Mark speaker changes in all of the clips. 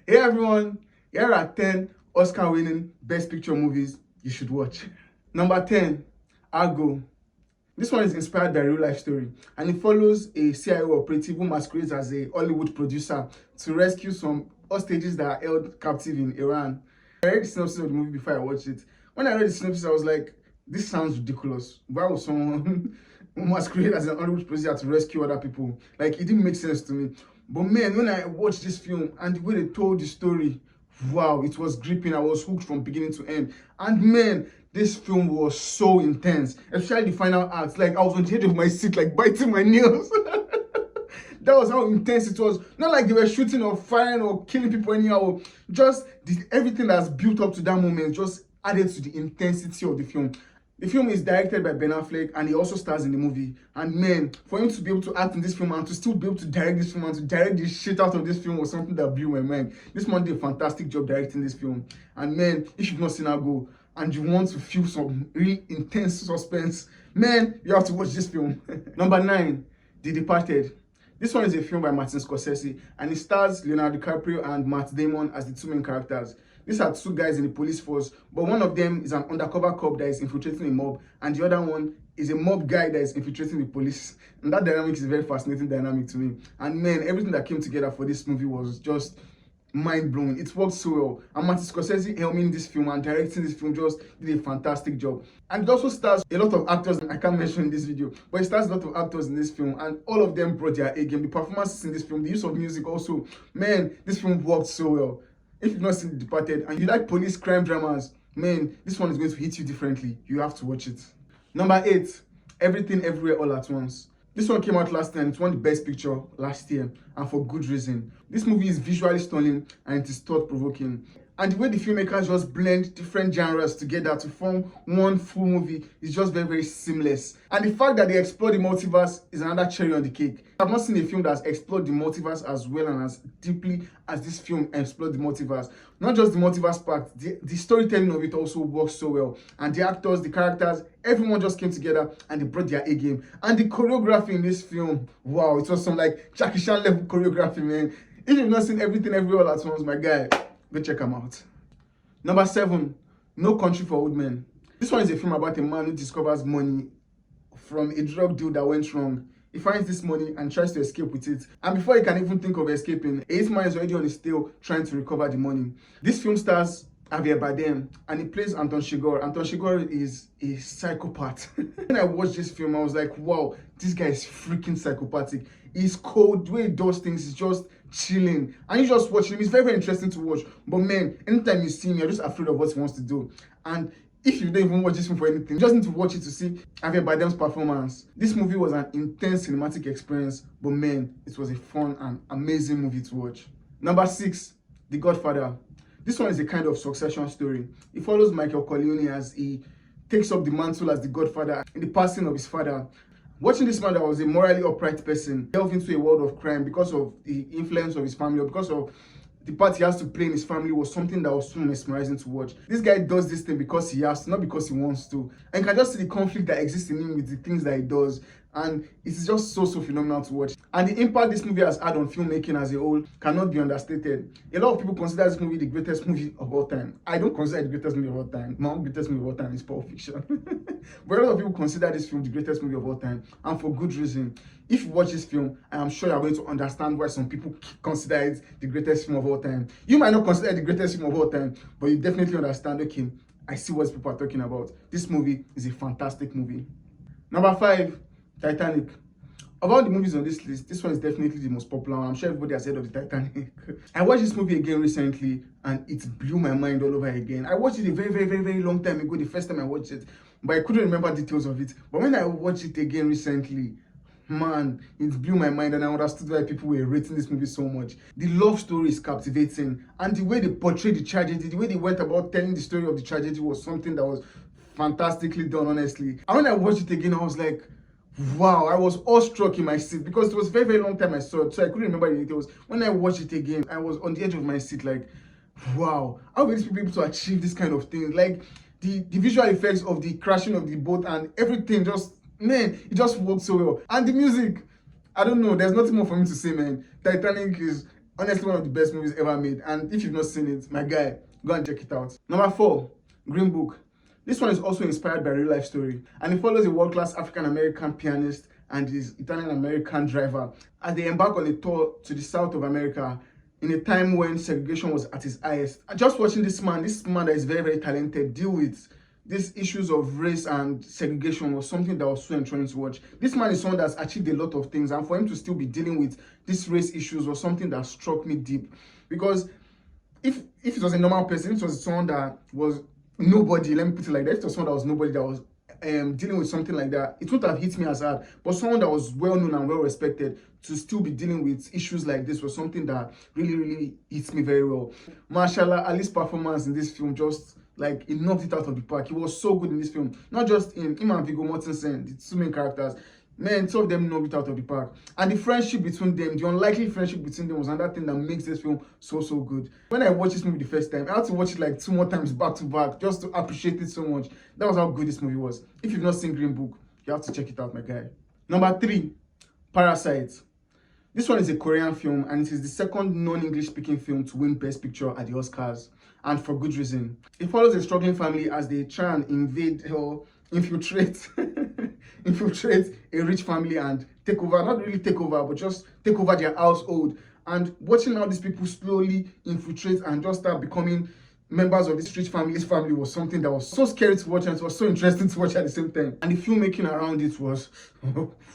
Speaker 1: Hey everyone, here are 10 Oscar winning Best Picture movies you should watch. Number 10, Argo. This one is inspired by a real life story and it follows a CIO operative who masquerades as a Hollywood producer to rescue some hostages that are held captive in Iran. I read the synopsis of the movie before I watched it. When I read the synopsis, I was like, this sounds ridiculous. Why would someone masquerade as an Hollywood producer to rescue other people? Like, it didn't make sense to me. But man, when I watched this film and the way they told the story, wow, it was gripping. I was hooked from beginning to end. And man, this film was so intense, especially the final act. Like, I was on the edge of my seat, like biting my nails. That was how intense it was. Not like they were shooting or firing or killing people anyhow. Just everything that's built up to that moment just added to the intensity of the film. The film is directed by Ben Affleck and he also stars in the movie. And man, for him to be able to act in this film and to still be able to direct this film and to direct the shit out of this film was something that blew my mind. This man did a fantastic job directing this film. And man, if you've not seen Argo and you want to feel some really intense suspense, man, you have to watch this film. Number 9, The Departed. This one is a film by Martin Scorsese and it stars Leonardo DiCaprio and Matt Damon as the two main characters. These are two guys in the police force, but one of them is an undercover cop that is infiltrating a mob, and the other one is a mob guy that is infiltrating the police. And that dynamic is a very fascinating dynamic to me. And man, everything that came together for this movie was just mind-blowing. It worked so well. And Martin Scorsese helming this film and directing this film just did a fantastic job. And it also stars a lot of actors I can't mention in this video, but it stars a lot of actors in this film and all of them brought their A game. The performances in this film, the use of music also, man, this film worked so well. If you've not seen The Departed and you like police crime dramas, man, this one is going to hit you differently. You have to watch it. Number 8, Everything Everywhere All at Once. This one came out last year and it won the Best Picture last year, and for good reason. This movie is visually stunning and it is thought-provoking. And the way the filmmakers just blend different genres together to form one full movie is just very, very seamless. And the fact that they explore the multiverse is another cherry on the cake. I've not seen a film that's explored the multiverse as well and as deeply as this film explored the multiverse. Not just the multiverse part, the storytelling of it also works so well. And the actors, the characters, everyone just came together and they brought their A game. And the choreography in this film, wow, it was some like Jackie Chan level choreography, man. If you've not seen Everything Everywhere All at Once, my guy, go check them out. Number 7, No Country for Old Men. This one is a film about a man who discovers money from a drug deal that went wrong. He finds this money and tries to escape with it. And before he can even think of escaping, a hitman is already on his tail trying to recover the money. This film stars Javier Bardem and he plays Anton Chigurh. Anton Chigurh is a psychopath. When I watched this film, I was like, wow, this guy is freaking psychopathic. He's cold, the way he does things is just chilling. And you just watch him, it's very, very interesting to watch. But man, anytime you see him, you're just afraid of what he wants to do. And if you don't even watch this film for anything, you just need to watch it to see Javier Bardem's performance. This movie was an intense cinematic experience, but man, it was a fun and amazing movie to watch. Number 6, The Godfather. This one is a kind of succession story. It follows Michael Corleone as he takes up the mantle as the Godfather in the passing of his father. Watching this man that was a morally upright person delve into a world of crime because of the influence of his family or because of the part he has to play in his family was something that was so mesmerizing to watch. This guy does this thing because he has to, not because he wants to. And you can just see the conflict that exists in him with the things that he does. And it's just so phenomenal to watch. And the impact this movie has had on filmmaking as a whole cannot be understated. A lot of people consider this movie the greatest movie of all time. I don't consider it the greatest movie of all time. My own greatest movie of all time is Pulp Fiction. But a lot of people consider this film the greatest movie of all time, and for good reason. If you watch this film, I am sure you're going to understand why some people consider it the greatest film of all time. You might not consider it the greatest film of all time, but you definitely understand, okay, I see what people are talking about. This movie is a fantastic movie. Number 5, Titanic. Of all the movies on this list, this one is definitely the most popular one. I'm sure everybody has heard of the Titanic. I watched this movie again recently and it blew my mind all over again. I watched it a very long time ago, the first time I watched it, but I couldn't remember details of it. But when I watched it again recently, man, it blew my mind and I understood why people were rating this movie so much. The love story is captivating and the way they portrayed the tragedy, the way they went about telling the story of the tragedy was something that was fantastically done, honestly. And when I watched it again, I was like, wow, I was awestruck in my seat because it was a very long time I saw it, so I couldn't remember the details. When I watched it again, I was on the edge of my seat like, wow, how will these people be able to achieve this kind of thing? Like, the visual effects of the crashing of the boat and everything just, man, it just worked so well. And the music, I don't know, there's nothing more for me to say, man. Titanic is Honestly, one of the best movies ever made. And if you've not seen it, my guy, go and check it out. Number 4, Green Book. This one is also inspired by a real life story, and it follows a world-class African-American pianist and his Italian-American driver as they embark on a tour to the south of America in a time when segregation was at its highest. And just watching this man that is very, very talented, deal with these issues of race and segregation was something that was so enjoying to watch. This man is someone that's achieved a lot of things, and for him to still be dealing with these race issues was something that struck me deep. Because if it was a normal person, if it was someone that was nobody, let me put it like that, if it was someone that was nobody that was dealing with something like that, it wouldn't have hit me as hard. But someone that was well known and well respected to still be dealing with issues like this was something that really, really hits me very well. Mashallah, Ali's performance in this film just like he knocked it out of the park. He was so good in this film. Not just him and Viggo Mortensen, the two main characters. Man, two of them knocked it out of the park. And the friendship between them, the unlikely friendship between them was another thing that makes this film so, so good. When I watched this movie the first time, I had to watch it like 2 more times back to back just to appreciate it so much. That was how good this movie was. If you've not seen Green Book, you have to check it out, my guy. Number 3, Parasites. This one is a Korean film, and it is the second non-English speaking film to win Best Picture at the Oscars, and for good reason. It follows a struggling family as they try and invade or infiltrate a rich family and take over, not really take over, but just take over their household. And watching how these people slowly infiltrate and just start becoming members of this rich family's family was something that was so scary to watch, and it was so interesting to watch at the same time. And the filmmaking around it was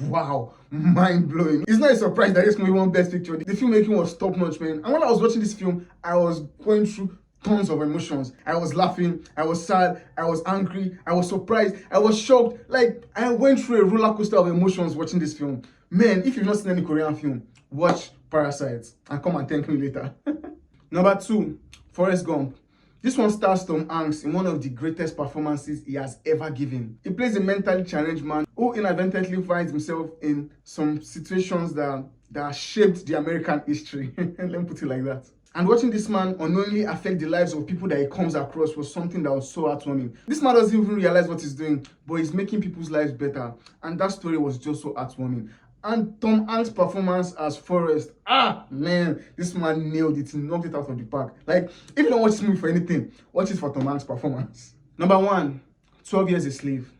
Speaker 1: wow, mind-blowing. It's not a surprise that this movie won Best Picture. The filmmaking was top-notch, man. And when I was watching this film, I was going through tons of emotions. I was laughing, I was sad, I was angry, I was surprised, I was shocked. Like, I went through a roller coaster of emotions watching this film. Man, if you've not seen any Korean film, watch Parasites and come and thank me later. Number 2, Forrest Gump. This one stars Tom Hanks in one of the greatest performances he has ever given. He plays a mentally challenged man who inadvertently finds himself in some situations that shaped the American history. Let me put it like that. And watching this man unknowingly affect the lives of people that he comes across was something that was so heartwarming. This man doesn't even realize what he's doing, but he's making people's lives better. And that story was just so heartwarming. And Tom Hanks' performance as Forrest, man, this man nailed it. He knocked it out of the park. Like, if you don't watch this movie for anything, watch it for Tom Hanks' performance. Number 1, 12 Years a Slave.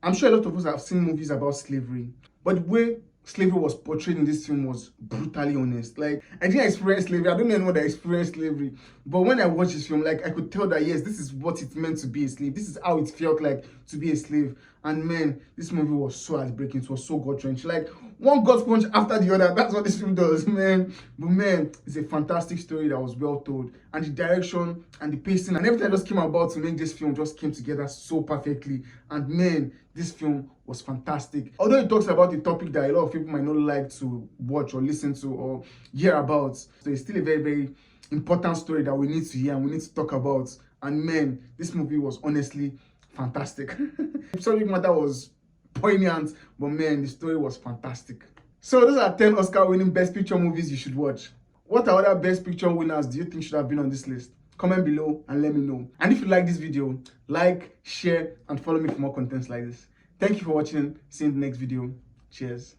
Speaker 1: I'm sure a lot of us have seen movies about slavery, but the way slavery was portrayed in this film was brutally honest. Like, I didn't experience slavery. I don't know anyone that experienced slavery. But when I watched this film, like, I could tell that, yes, this is what it meant to be a slave. This is how it felt like to be a slave. And man, this movie was so heartbreaking. It was so gut-wrenching. Like, one gut punch after the other. That's what this film does, man. But man, it's a fantastic story that was well told. And the direction and the pacing and everything that just came about to make this film just came together so perfectly. And man, this film was fantastic. Although it talks about a topic that a lot of people might not like to watch or listen to or hear about, so it's still a very, very important story that we need to hear and we need to talk about. And man, this movie was honestly fantastic. The subject matter was poignant, but man, the story was fantastic. So those are 10 Oscar-winning Best Picture movies you should watch. What other Best Picture winners do you think should have been on this list? Comment below and let me know. And if you like this video, like, share, and follow me for more contents like this. Thank you for watching. See you in the next video. Cheers.